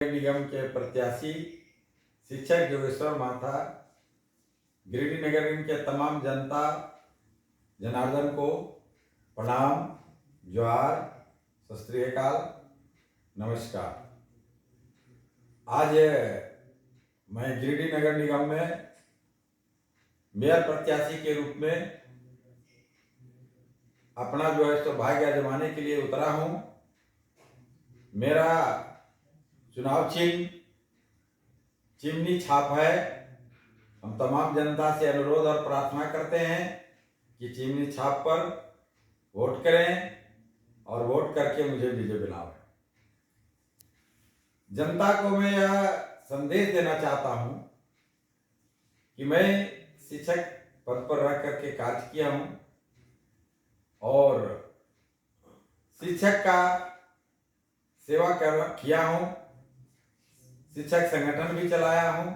निगम के प्रत्याशी शिक्षक जोगेश्वर माथा गिरिडीह नगर निगम के तमाम जनता जनार्दन को प्रणाम, जोहार, सत श्री अकाल, नमस्कार। आज मैं गिरिडीह नगर निगम में मेयर प्रत्याशी के रूप में अपना सौभाग्य आजमाने के लिए उतरा हूं। मेरा चुनाव चिन्ह चिमनी छाप है। हम तमाम जनता से अनुरोध और प्रार्थना करते हैं कि चिमनी छाप पर वोट करें और वोट करके मुझे विजय बनाएं। जनता को मैं यह संदेश देना चाहता हूं कि मैं शिक्षक पद पर रह करके कार्य किया हूं और शिक्षक का सेवा किया हूं। शिक्षक संगठन भी चलाया हूं,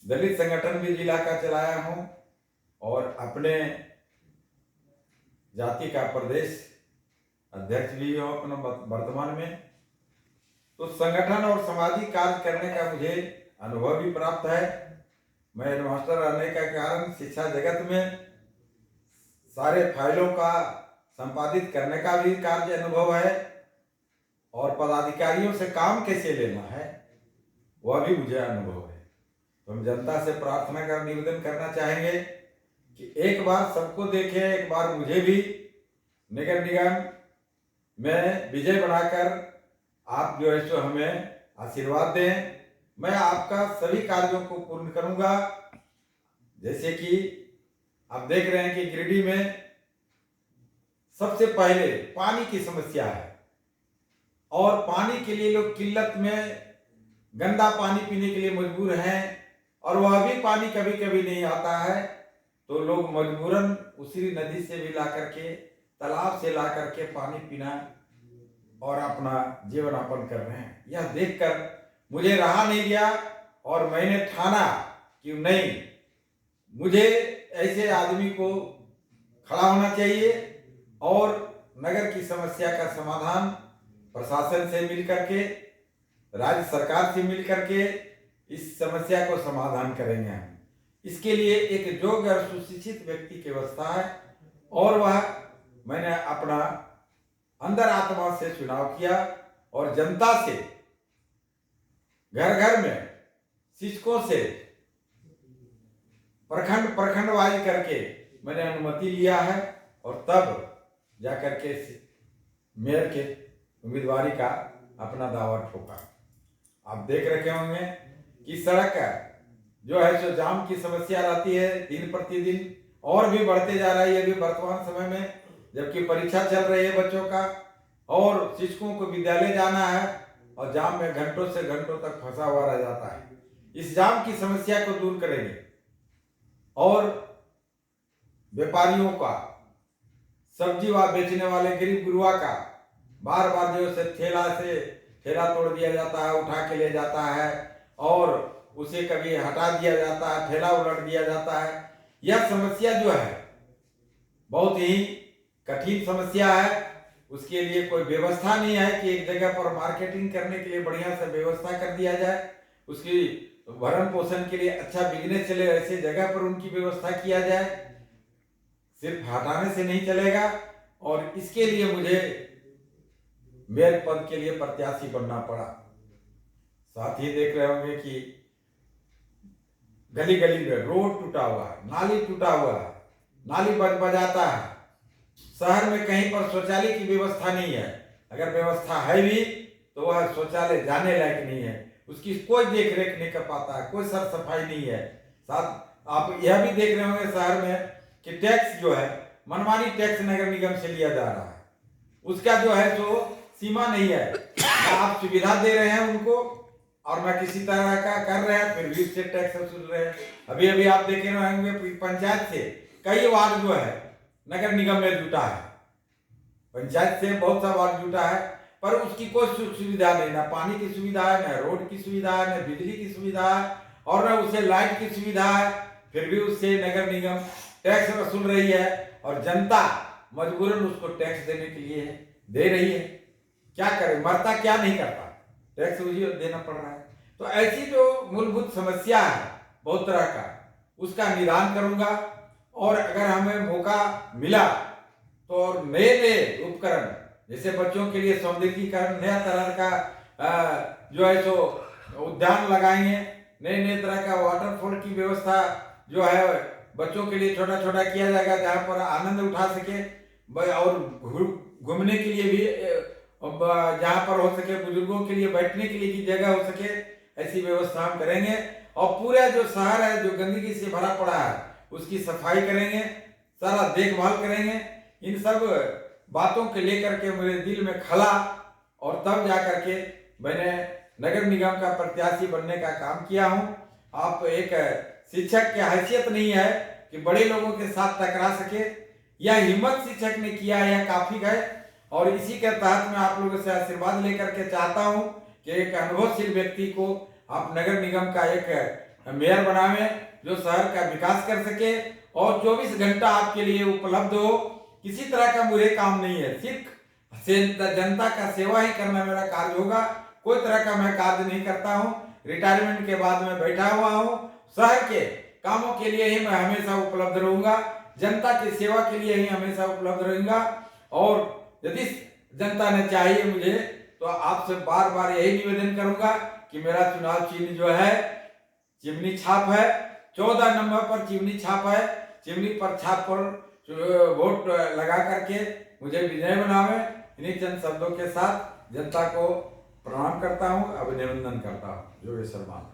दलित संगठन भी जिला का चलाया हूं और अपने जाति का प्रदेश अध्यक्ष भी हूं अपना वर्तमान में। तो संगठन और सामाजिक कार्य करने का मुझे अनुभव भी प्राप्त है। मैं हेडमास्टर रहने का कारण शिक्षा जगत में सारे फाइलों का संपादित करने का भी कार्य अनुभव है और पदाधिकारियों से काम कैसे लेना है वह भी मुझे अनुभव है। तो हम जनता से प्रार्थना कर निवेदन करना चाहेंगे कि एक बार सबको देखें, एक बार मुझे भी नगर निगम में विजय बनाकर आप सो हमें आशीर्वाद दें। मैं आपका सभी कार्यों को पूर्ण करूंगा। जैसे कि आप देख रहे हैं कि गिरिडीह में सबसे पहले पानी की समस्या है और पानी के लिए लोग किल्लत में गंदा पानी पीने के लिए मजबूर हैं और वह भी पानी कभी कभी नहीं आता है तो लोग मजबूरन उसी नदी से भी ला करके, तालाब से ला करके पानी पीना और अपना जीवन यापन कर रहे हैं। यह देखकर मुझे रहा नहीं गया और मैंने ठाना कि नहीं, मुझे ऐसे आदमी को खड़ा होना चाहिए और नगर की समस्या का समाधान प्रशासन से मिल करके, राज्य सरकार से मिल करके इस समस्या को समाधान करेंगे हम। इसके लिए एक योग्य और सुशिक्षित व्यक्ति की व्यवस्था है और वह मैंने अपना अंदर आत्मा से चुनाव किया और जनता से घर घर में शिक्षकों से प्रखंड वाइज करके मैंने अनुमति लिया है और तब जाकर के मेयर के उम्मीदवारी का अपना दावा ठोका। आप देख रखे होंगे कि सड़क जो है सो जाम की समस्या रहती है दिन प्रतिदिन और भी बढ़ते जा रहा है। ये भी वर्तमान समय में जबकि परीक्षा चल रही है बच्चों का और शिक्षकों को विद्यालय जाना है और जाम में घंटों से घंटों तक फंसा हुआ रह जाता है। इस जाम की समस्या को दूर करेंगे और व्यापारियों का, सब्जी व बेचने वाले गरीब गुरुआ का बार बार जो से ठेला तोड़ दिया जाता है, उठा के ले जाता है और उसे कभी हटा दिया जाता है, ठेला उलट दिया जाता है। यह समस्या जो है बहुत ही कठिन समस्या है। उसके लिए कोई व्यवस्था नहीं है कि एक जगह पर मार्केटिंग करने के लिए बढ़िया से व्यवस्था कर दिया जाए, उसकी भरण पोषण के लिए अच्छा बिजनेस चले, ऐसे जगह पर उनकी व्यवस्था किया जाए। सिर्फ हटाने से नहीं चलेगा और इसके लिए मुझे मेयर पद के लिए प्रत्याशी बनना पड़ा। साथ ही देख रहे होंगे कि गली गली में रोड टूटा हुआ है, नाली टूटा हुआ है, नाली बजाता है। शहर में कहीं पर शौचालय की व्यवस्था नहीं है, अगर व्यवस्था है भी तो वह शौचालय जाने लायक नहीं है, उसकी कोई देख रेख नहीं कर पाता है, कोई साफ सफाई नहीं है। साथ आप यह भी देख रहे होंगे शहर में कि टैक्स जो है मनमानी टैक्स नगर निगम से लिया जा रहा है, उसका जो है तो सीमा नहीं है। आप सुविधा दे रहे हैं उनको और मैं किसी तरह का कर रहे हैं फिर भी उससे टैक्स वसूल रहे हैं। अभी अभी आप देखे होंगे पंचायत से कई वार्ड जो है नगर निगम में जुटा है, पंचायत से बहुत सा वार्ड जुटा है पर उसकी कोई सुविधा नहीं, ना पानी की सुविधा है, ना रोड की सुविधा है, ना बिजली की सुविधा है और ना उसे लाइट की सुविधा है। फिर भी उससे नगर निगम टैक्स वसूल रही है और जनता मजबूरन उसको टैक्स देने के लिए दे रही है। क्या करे, मरता क्या नहीं करता। टैक्स वही देना पड़ रहा है। तो ऐसी जो मूलभूत समस्या है बहुत तरह का, उसका निदान करूंगा। और अगर हमें मौका मिला तो और नए नए उपकरण, जैसे बच्चों के लिए सौंदर्यीकरण, नया तरह का जो है सो उद्यान लगाएंगे, नए नए तरह का वाटरफॉल की व्यवस्था जो है बच्चों के लिए छोटा छोटा किया जाएगा, जहाँ पर आनंद उठा सके। और घूमने के लिए भी जहाँ पर हो सके, बुजुर्गों के लिए बैठने के लिए भी जगह हो सके, ऐसी व्यवस्था हम करेंगे। और पूरा जो शहर है जो गंदगी से भरा पड़ा है उसकी सफाई करेंगे, सारा देखभाल करेंगे। इन सब बातों के लेकर के मेरे दिल में खला, और तब जाकर के मैंने नगर निगम का प्रत्याशी बनने का काम किया हूँ। आप एक शिक्षक की हैसियत नहीं है कि बड़े लोगों के साथ टकरा सके, यह हिम्मत शिक्षक ने किया, यह काफी है। और इसी के तहत मैं आप लोगों से आशीर्वाद लेकर के चाहता हूँ कि एक अनुभवशील व्यक्ति को आप नगर निगम का एक मेयर बनावे, जो शहर का विकास कर सके और 24 घंटा आपके लिए उपलब्ध हो। किसी तरह का मुझे काम नहीं है, सिर्फ जनता का सेवा ही करना मेरा कार्य होगा। कोई तरह का मैं कार्य नहीं करता हूँ। रिटायरमेंट के बाद मैं बैठा हुआ हूँ, शहर के कामों के लिए ही मैं हमेशा उपलब्ध रहूंगा, जनता की सेवा के लिए ही हमेशा उपलब्ध रहूंगा। और यदि जनता ने चाहिए मुझे, तो आपसे बार बार यही निवेदन करूंगा कि मेरा चुनाव चिन्ह जो है चिमनी छाप है, 14 नंबर पर चिमनी छाप है। चिमनी पर छाप पर वोट लगा करके मुझे विजय बनावे। इन्हीं चंद शब्दों के साथ जनता को प्रणाम करता हूँ, अभिनंदन करता हूँ। जो ये सलमान।